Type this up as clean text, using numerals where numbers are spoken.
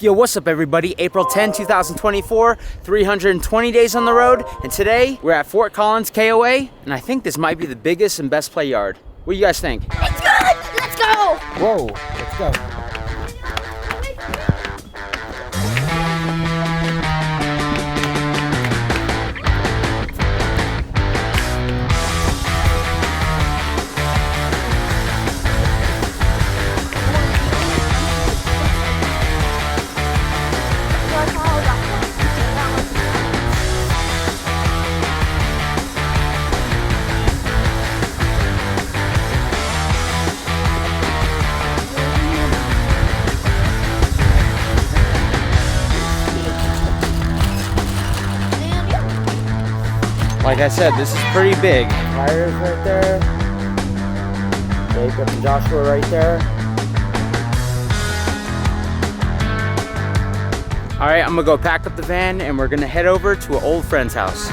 Yo, what's up everybody? April 10, 2024, 320 days on the road, and today we're at Fort Collins KOA, and I think this might be the biggest and best play yard. What do you guys think? It's good! Let's go! Whoa, let's go. Like I said, this is pretty big. Tires right there. Jacob and Joshua right there. All right, I'm gonna go pack up the van and we're gonna head over to an old friend's house.